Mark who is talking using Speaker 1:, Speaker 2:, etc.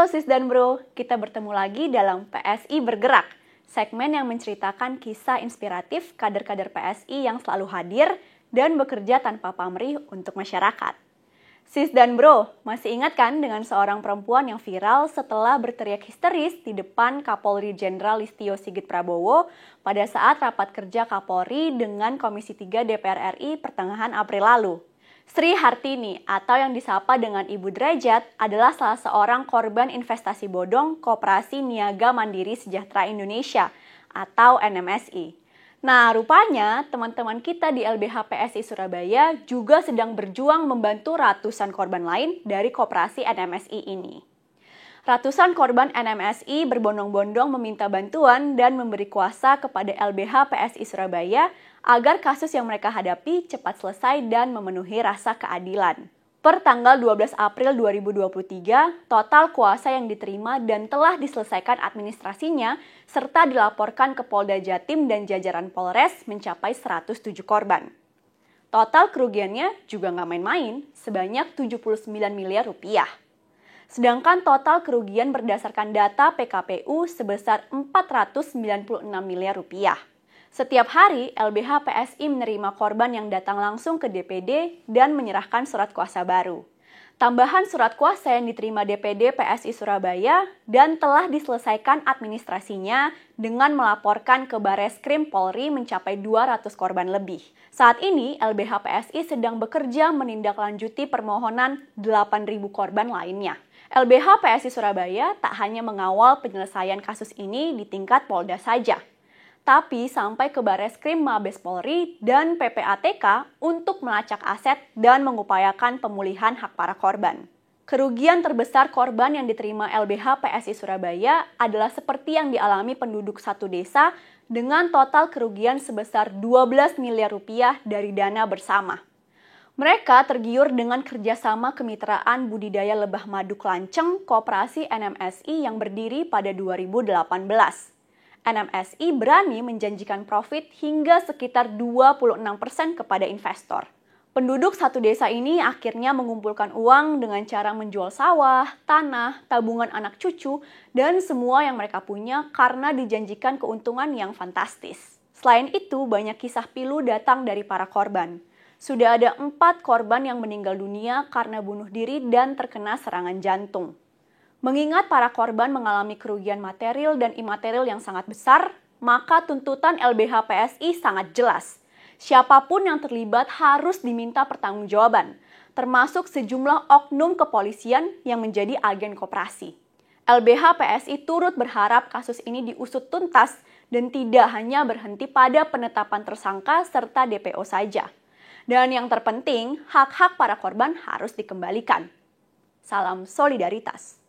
Speaker 1: Sis dan Bro, kita bertemu lagi dalam PSI Bergerak, segmen yang menceritakan kisah inspiratif kader-kader PSI yang selalu hadir dan bekerja tanpa pamrih untuk masyarakat. Sis dan Bro, masih ingat kan dengan seorang perempuan yang viral setelah berteriak histeris di depan Kapolri Jenderal Listio Sigit Prabowo pada saat rapat kerja Kapolri dengan Komisi 3 DPR RI pertengahan April lalu? Sri Hartini atau yang disapa dengan Ibu Derajat adalah salah seorang korban investasi bodong Koperasi Niaga Mandiri Sejahtera Indonesia atau NMSI. Nah, rupanya teman-teman kita di LBH PSI Surabaya juga sedang berjuang membantu ratusan korban lain dari Koperasi NMSI ini. Ratusan korban NMSI berbondong-bondong meminta bantuan dan memberi kuasa kepada LBH PSI Surabaya agar kasus yang mereka hadapi cepat selesai dan memenuhi rasa keadilan. Per tanggal 12 April 2023, total kuasa yang diterima dan telah diselesaikan administrasinya serta dilaporkan ke Polda Jatim dan jajaran Polres mencapai 107 korban. Total kerugiannya juga nggak main-main, sebanyak 79 miliar rupiah. Sedangkan total kerugian berdasarkan data PKPU sebesar 496 miliar rupiah. Setiap hari, LBH PSI menerima korban yang datang langsung ke DPD dan menyerahkan surat kuasa baru. Tambahan surat kuasa yang diterima DPD PSI Surabaya dan telah diselesaikan administrasinya dengan melaporkan ke Bareskrim Polri mencapai 200 korban lebih. Saat ini, LBH PSI sedang bekerja menindaklanjuti permohonan 8.000 korban lainnya. LBH PSI Surabaya tak hanya mengawal penyelesaian kasus ini di tingkat Polda saja, tapi sampai ke Bareskrim Mabes Polri dan PPATK untuk melacak aset dan mengupayakan pemulihan hak para korban. Kerugian terbesar korban yang diterima LBH PSI Surabaya adalah seperti yang dialami penduduk satu desa dengan total kerugian sebesar 12 miliar rupiah dari dana bersama. Mereka tergiur dengan kerjasama kemitraan budidaya lebah madu Klanceng Koperasi NMSI yang berdiri pada 2018. NMSI berani menjanjikan profit hingga sekitar 26% kepada investor. Penduduk satu desa ini akhirnya mengumpulkan uang dengan cara menjual sawah, tanah, tabungan anak cucu, dan semua yang mereka punya karena dijanjikan keuntungan yang fantastis. Selain itu, banyak kisah pilu datang dari para korban. Sudah ada 4 korban yang meninggal dunia karena bunuh diri dan terkena serangan jantung. Mengingat para korban mengalami kerugian material dan imaterial yang sangat besar, maka tuntutan LBH PSI sangat jelas. Siapapun yang terlibat harus diminta pertanggungjawaban, termasuk sejumlah oknum kepolisian yang menjadi agen koperasi. LBH PSI turut berharap kasus ini diusut tuntas dan tidak hanya berhenti pada penetapan tersangka serta DPO saja. Dan yang terpenting, hak-hak para korban harus dikembalikan. Salam solidaritas.